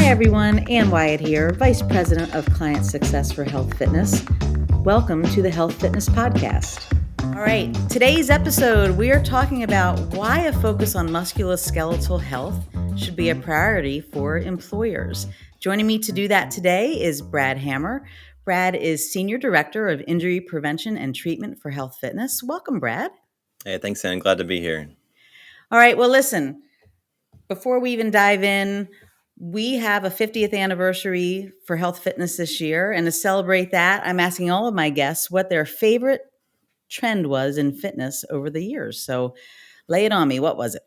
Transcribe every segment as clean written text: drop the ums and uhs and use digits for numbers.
everyone, Ann Wyatt here, Vice President of Client Success for Health Fitness. Welcome to the Health Fitness Podcast. All right, today's episode, we are talking about why a focus on musculoskeletal health should be a priority for employers. Joining me to do that today is Brad Hammer. Brad is Senior Director of Injury Prevention and Treatment for Health Fitness. Welcome, Brad. Hey, thanks, Ann. Glad to be here. All right, well, listen, before we even dive in, we have a 50th anniversary for Health Fitness this year. And to celebrate that, I'm asking all of my guests what their favorite trend was in fitness over the years. So lay it on me. What was it?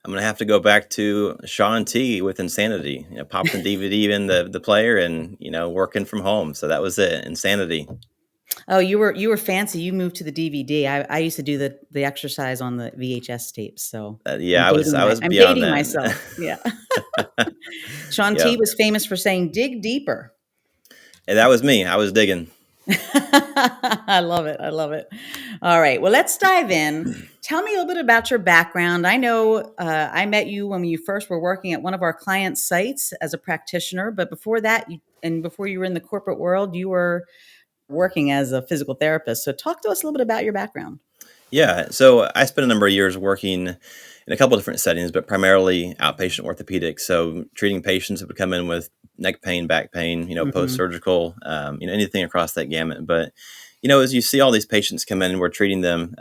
I'm going to have to go back to Shaun T with Insanity. Pop the DVD in the player and, working from home. So that was it. Insanity. Oh, you were fancy. You moved to the DVD. I used to do the exercise on the VHS tapes. So yeah, I was I'm beyond dating that. myself. Yeah. Shaun Yep. T was famous for saying, "Dig deeper." And that was me. I was digging. I love it. I love it. All right. Well, let's dive in. Tell me a little bit about your background. I know I met you when you first were working at one of our client sites as a practitioner, but before that, before you were in the corporate world, you were working as a physical therapist. So talk to us a little bit about your background. Yeah. So I spent a number of years working in a couple of different settings, but primarily outpatient orthopedics. So treating patients who would come in with neck pain, back pain, post-surgical, anything across that gamut. But, as you see all these patients come in and we're treating them,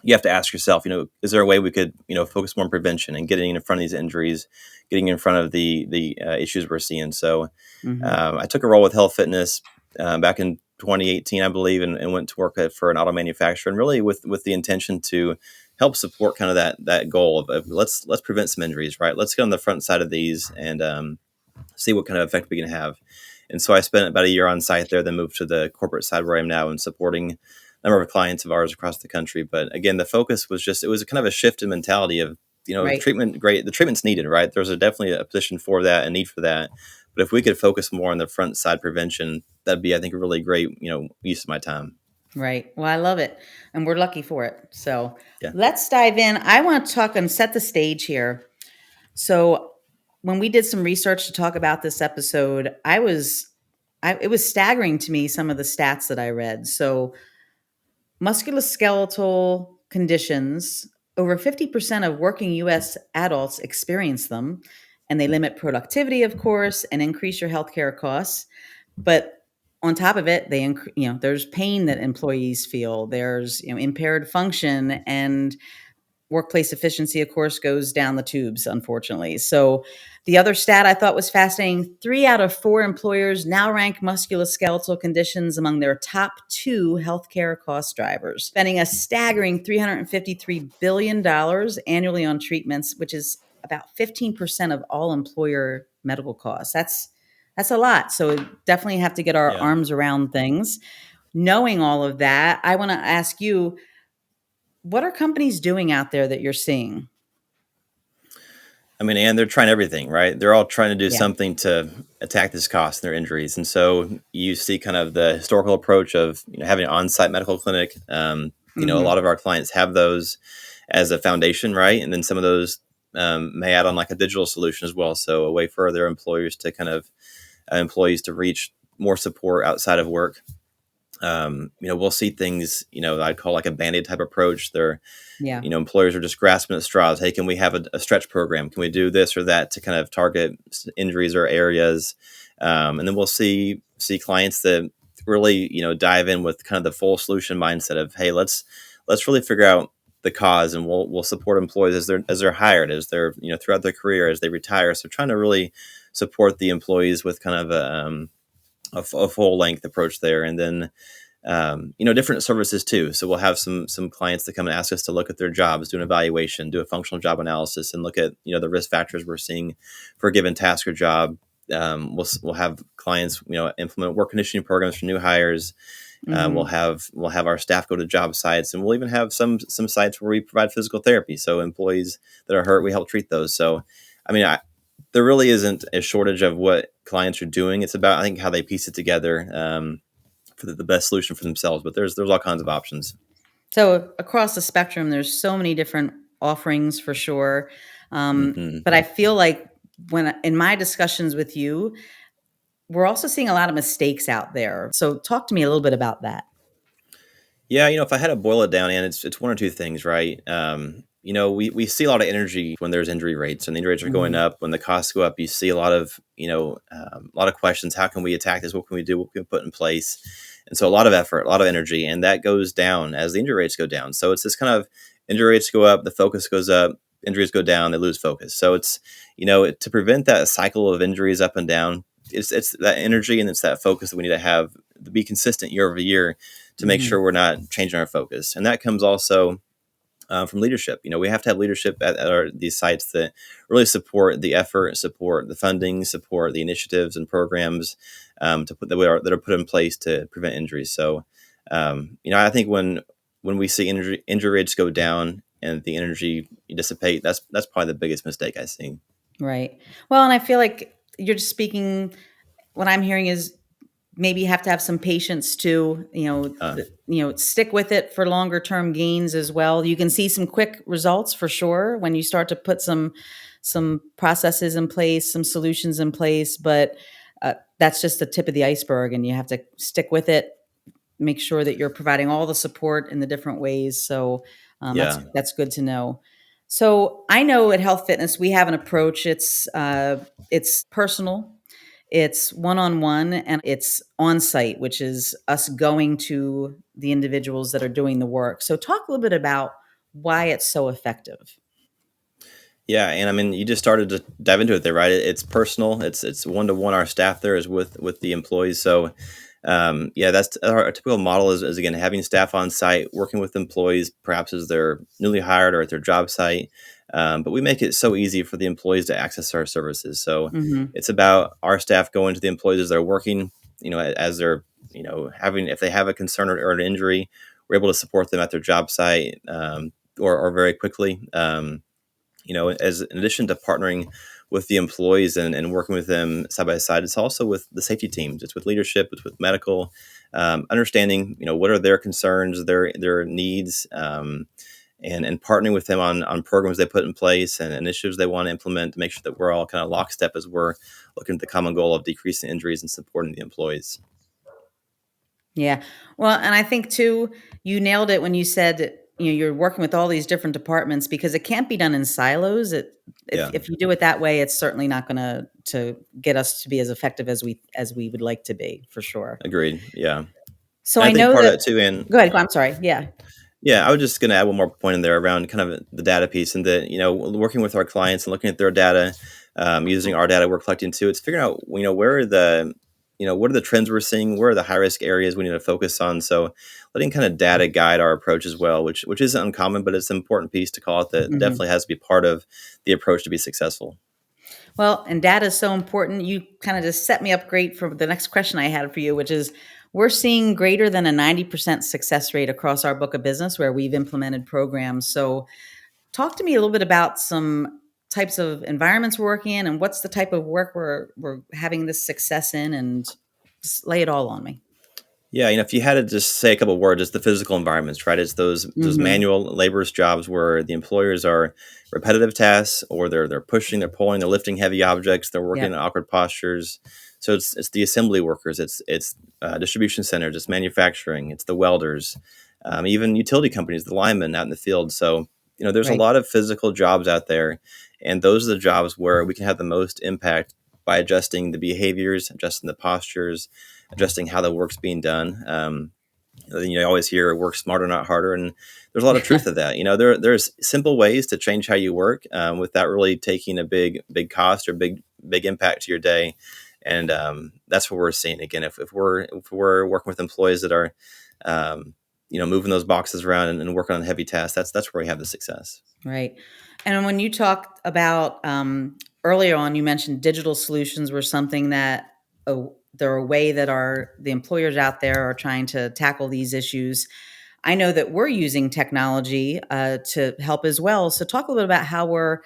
you have to ask yourself, is there a way we could, focus more on prevention and getting in front of these injuries, getting in front of the issues we're seeing. So I took a role with Health Fitness back in 2018, I believe, and went to work for an auto manufacturer, and really with the intention to help support kind of that goal of let's prevent some injuries, right? Let's get on the front side of these and see what kind of effect we can have. And so I spent about a year on site there, then moved to the corporate side where I am now and supporting a number of clients of ours across the country. But again, the focus was it was a kind of a shift in mentality of, Right. treatment, great. The treatment's needed, right? There's definitely a position for that, a need for that. But if we could focus more on the front side prevention, that'd be, I think, a really great, use of my time. Right. Well, I love it. And we're lucky for it. So Yeah. Let's dive in. I want to talk and set the stage here. So when we did some research to talk about this episode, it was staggering to me, some of the stats that I read. So musculoskeletal conditions, over 50% of working U.S. adults experience them, and they limit productivity, of course, and increase your healthcare costs. But on top of it, there's pain that employees feel. There's impaired function, and workplace efficiency, of course, goes down the tubes, unfortunately. So the other stat I thought was fascinating, 3 out of 4 employers now rank musculoskeletal conditions among their top 2 healthcare cost drivers, spending a staggering $353 billion annually on treatments, which is about 15% of all employer medical costs. That's a lot. So definitely have to get our arms around things. Knowing all of that, I want to ask you, what are companies doing out there that you're seeing? I mean, and they're trying everything, right? They're all trying to do something to attack this cost and their injuries. And so you see kind of the historical approach of having an on-site medical clinic. A lot of our clients have those as a foundation, right? And then some of those may add on like a digital solution as well. So a way for their employers to kind of employees to reach more support outside of work. We'll see things, I'd call like a Band-Aid type approach. Employers are just grasping at straws. Hey, can we have a stretch program? Can we do this or that to kind of target injuries or areas? And then we'll see clients that really, dive in with kind of the full solution mindset of, hey, let's really figure out the cause, and we'll support employees as they're hired, as they're, throughout their career, as they retire. So trying to really support the employees with kind of a full length approach there. And then, different services too. So we'll have some clients that come and ask us to look at their jobs, do an evaluation, do a functional job analysis, and look at, the risk factors we're seeing for a given task or job. We'll have clients, implement work conditioning programs for new hires. We'll have our staff go to job sites, and we'll even have some sites where we provide physical therapy. So employees that are hurt, we help treat those. So, I mean, there really isn't a shortage of what clients are doing. It's about, I think, how they piece it together for the best solution for themselves. But there's all kinds of options. So across the spectrum, there's so many different offerings for sure. But I feel like when in my discussions with you, we're also seeing a lot of mistakes out there. So talk to me a little bit about that. Yeah, if I had to boil it down, and it's one or two things, right? We see a lot of energy when there's injury rates, and the injury rates are going Mhm. up. When the costs go up, you see a lot of a lot of questions. How can we attack this? What can we do? What can we put in place? And so a lot of effort, a lot of energy, and that goes down as the injury rates go down. So it's this kind of injury rates go up, the focus goes up, injuries go down, they lose focus. So it's to prevent that cycle of injuries up and down. It's that energy and it's that focus that we need to have to be consistent year over year to make Mhm. sure we're not changing our focus. And that comes also from leadership. We have to have leadership at these sites that really support the effort, support the funding, support the initiatives and programs that are put in place to prevent injuries. So, I think when we see injury rates go down and the energy dissipate, that's probably the biggest mistake I see. Right. Well, and I feel like you're just speaking, what I'm hearing is maybe you have to have some patience too, Uh, stick with it for longer term gains as well. You can see some quick results for sure when you start to put some processes in place, some solutions in place, but that's just the tip of the iceberg, and you have to stick with it, make sure that you're providing all the support in the different ways. So that's yeah. that's good to know. So I know at Health Fitness we have an approach. It's personal, it's one on one, and it's on site, which is us going to the individuals that are doing the work. So talk a little bit about why it's so effective. Yeah, and I mean, you just started to dive into it there, right? It's personal. It's one to one. Our staff there is with the employees. So, yeah, that's our typical model is again having staff on site, working with employees, perhaps as they're newly hired or at their job site. But we make it so easy for the employees to access our services. So Hmm. it's about our staff going to the employees as they're working. As they're having if they have a concern or an injury, we're able to support them at their job site or very quickly. As in addition to partnering with the employees and working with them side by side, it's also with the safety teams. It's with leadership. It's with medical, understanding. What are their concerns, their needs, and partnering with them on programs they put in place and initiatives they want to implement to make sure that we're all kind of lockstep as we're looking at the common goal of decreasing injuries and supporting the employees. Yeah. Well, and I think too, you nailed it when you said that, you're working with all these different departments, because it can't be done in silos. If Yeah, if you do it that way, it's certainly not going to get us to be as effective as we would like to be, for sure. agreed. Yeah, and So I I think know part of that. that too, and Go ahead. I'm sorry. Yeah. yeah, I was just going to add one more point in there around kind of the data piece and that, working with our clients and looking at their data, using our data we're collecting too. It's figuring out, where are what are the trends we're seeing? Where are the high risk areas we need to focus on? So letting kind of data guide our approach as well, which isn't uncommon, but it's an important piece to call it that Mhm. definitely has to be part of the approach to be successful. Well, and data is so important. You kind of just set me up great for the next question I had for you, which is, we're seeing greater than a 90% success rate across our book of business where we've implemented programs. So talk to me a little bit about some types of environments we're working in, and what's the type of work we're having this success in, and just lay it all on me. Yeah, if you had to just say a couple of words, it's the physical environments, right? It's those Mhm. manual laborious jobs where the employers are repetitive tasks, or they're pushing, they're pulling, they're lifting heavy objects, they're working in Yep. awkward postures. So it's the assembly workers, it's distribution centers, it's manufacturing, it's the welders, even utility companies, the linemen out in the field. So there's a Right. lot of physical jobs out there, and those are the jobs where we can have the most impact by adjusting the behaviors, adjusting the postures, adjusting how the work's being done. You always hear work smarter, not harder, and there's a lot of truth to that. There's simple ways to change how you work without really taking a big cost or big impact to your day, and that's what we're seeing. Again, if we're working with employees that are moving those boxes around and working on heavy tasks, that's where we have the success. Right. And when you talked about, earlier on, you mentioned digital solutions were something that, they're a way that the employers out there are trying to tackle these issues. I know that we're using technology to help as well. So talk a little bit about how we're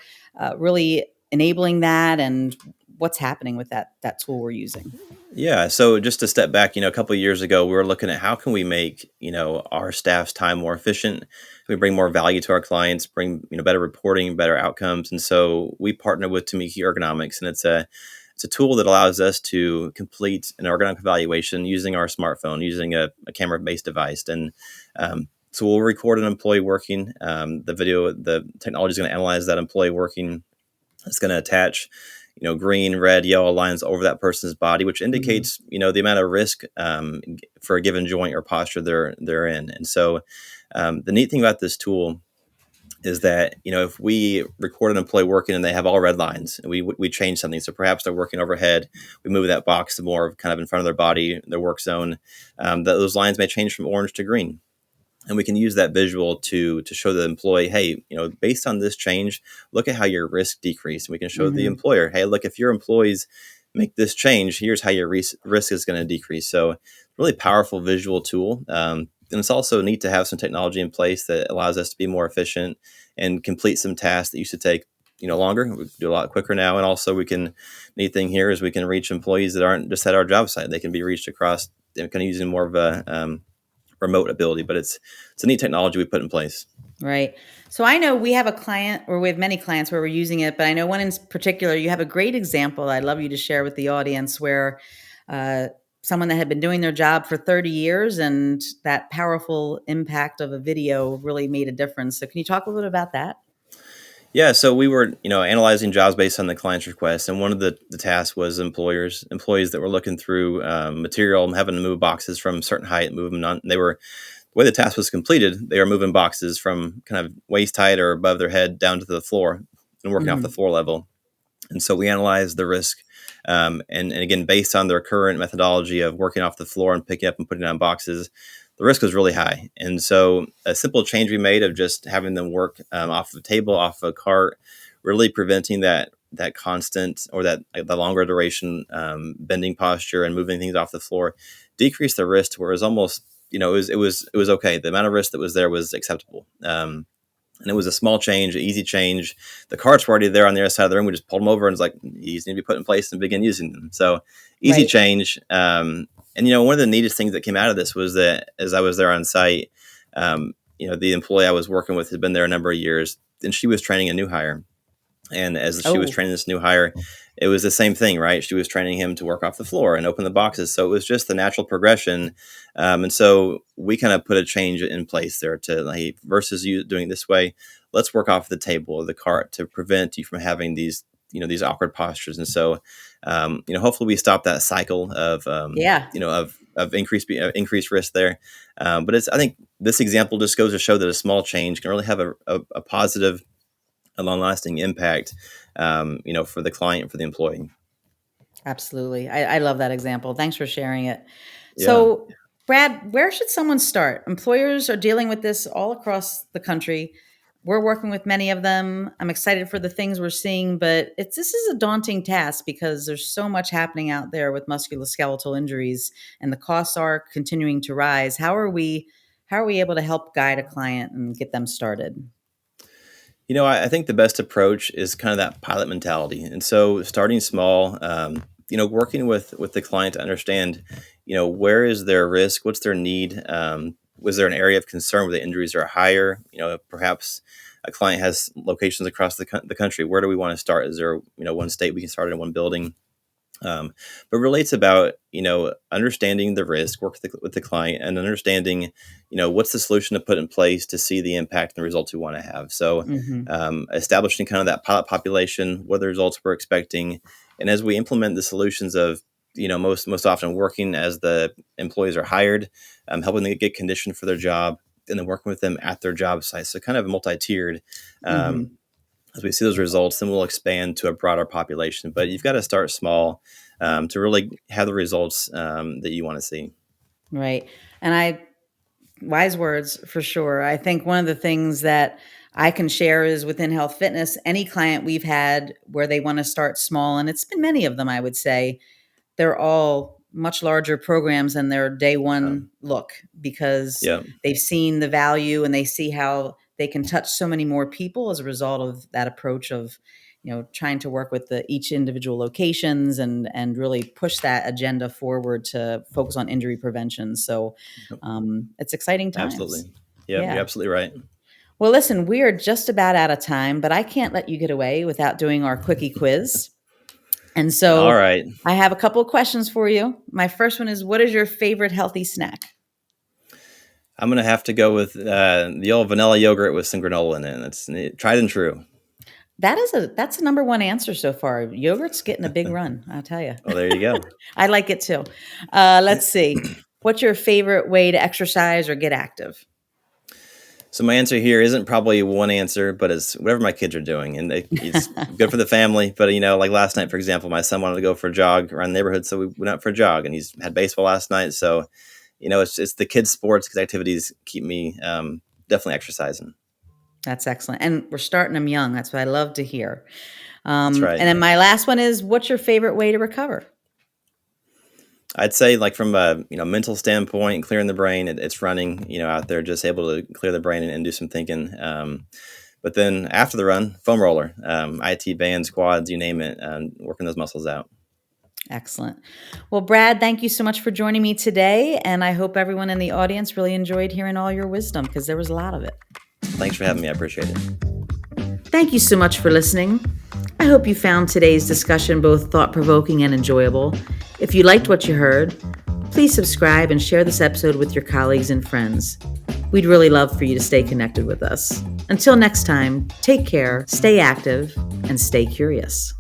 really enabling that, and what's happening with that tool we're using. Yeah. So just to step back, a couple of years ago, we were looking at how can we make, our staff's time more efficient. We bring more value to our clients, bring, better reporting, better outcomes. And so we partnered with Tamiki Ergonomics, and it's a tool that allows us to complete an ergonomic evaluation using our smartphone, using a camera-based device. And so we'll record an employee working. The technology is going to analyze that employee working. It's going to attach, green, red, yellow lines over that person's body, which indicates, the amount of risk for a given joint or posture they're in. And so the neat thing about this tool is that, if we record an employee working and they have all red lines, and we change something, so perhaps they're working overhead, we move that box to more kind of in front of their body, their work zone, that those lines may change from orange to green. And we can use that visual to show the employee, hey, based on this change, look at how your risk decreased. And we can show the employer, hey, look, if your employees make this change, here's how your risk is going to decrease. So really powerful visual tool. And it's also neat to have some technology in place that allows us to be more efficient and complete some tasks that used to take longer. We do a lot quicker now. And also neat thing here is we can reach employees that aren't just at our job site. They can be reached across, kind of using more of a remote ability, but it's a neat technology we put in place. Right. So I know we have a client, or we have many clients where we're using it, but I know one in particular, you have a great example I'd love you to share with the audience where someone that had been doing their job for 30 years and that powerful impact of a video really made a difference. So can you talk a little bit about that? Yeah, so we were, analyzing jobs based on the client's request, and one of the tasks was employees that were looking through material, having to move boxes from a certain height, move them on. The way the task was completed, they were moving boxes from kind of waist height or above their head down to the floor and working off the floor level. And so we analyzed the risk, and again, based on their current methodology of working off the floor and picking up and putting on boxes, the risk was really high. And so a simple change we made of just having them work off of a table, off of a cart, really preventing that constant or the longer duration bending posture and moving things off the floor, decreased the risk to where it was almost, it was okay. The amount of risk that was there was acceptable. And it was a small change, an easy change. The carts were already there on the other side of the room. We just pulled them over and it's like, these need to be put in place and begin using them. So easy change. And, one of the neatest things that came out of this was that as I was there on site, the employee I was working with had been there a number of years, and she was training a new hire. And as she was training this new hire, it was the same thing, right? She was training him to work off the floor and open the boxes. So it was just the natural progression. And so we kind of put a change in place there to, versus you doing it this way, let's work off the table or the cart to prevent you from having these awkward postures. And so, hopefully we stop that cycle of, of increased risk there. But I think this example just goes to show that a small change can really have a positive, a long-lasting impact, for the client, for the employee. Absolutely. I love that example. Thanks for sharing it. So, Brad, where should someone start? Employers are dealing with this all across the country. We're working with many of them. I'm excited for the things we're seeing, but this is a daunting task because there's so much happening out there with musculoskeletal injuries, and the costs are continuing to rise. How are we able to help guide a client and get them started? I think the best approach is kind of that pilot mentality. And so starting small, working with the client to understand, where is their risk? What's their need? Was there an area of concern where the injuries are higher? Perhaps a client has locations across the country. Where do we want to start? Is there, one state we can start in one building? But really it's about, understanding the risk, work with the client and understanding, what's the solution to put in place to see the impact and the results we want to have. So establishing kind of that pilot population, what are the results we're expecting. And as we implement the solutions of, most often working as the employees are hired, helping them get conditioned for their job, and then working with them at their job site. So kind of multi-tiered. As we see those results, then we'll expand to a broader population. But you've got to start small to really have the results that you want to see. Right. And wise words for sure. I think one of the things that I can share is within health fitness, any client we've had where they want to start small, and it's been many of them, I would say, they're all much larger programs than their day one look because they've seen the value and they see how they can touch so many more people as a result of that approach of, trying to work with each individual locations and really push that agenda forward to focus on injury prevention. So it's exciting times. Absolutely. Yeah, you're absolutely right. Well, listen, we are just about out of time, but I can't let you get away without doing our quickie quiz. And so all right, I have a couple of questions for you. My first one is, what is your favorite healthy snack? I'm going to have to go with the old vanilla yogurt with some granola in it. That's tried and true. That's a number one answer so far. Yogurt's getting a big run, I'll tell you. Well, there you go. I like it too. Let's see. What's your favorite way to exercise or get active? So my answer here isn't probably one answer, but it's whatever my kids are doing. And it's good for the family. But, like last night, for example, my son wanted to go for a jog around the neighborhood. So we went out for a jog, and he's had baseball last night. So, it's the kids' sports because activities keep me definitely exercising. That's excellent. And we're starting them young. That's what I love to hear. That's right. And then my last one is, what's your favorite way to recover? I'd say from a mental standpoint, clearing the brain, it's running, out there, just able to clear the brain and do some thinking. But then after the run, foam roller, IT bands, quads, you name it, working those muscles out. Excellent. Well, Brad, thank you so much for joining me today. And I hope everyone in the audience really enjoyed hearing all your wisdom, because there was a lot of it. Thanks for having me. I appreciate it. Thank you so much for listening. I hope you found today's discussion both thought-provoking and enjoyable. If you liked what you heard, please subscribe and share this episode with your colleagues and friends. We'd really love for you to stay connected with us. Until next time, take care, stay active, and stay curious.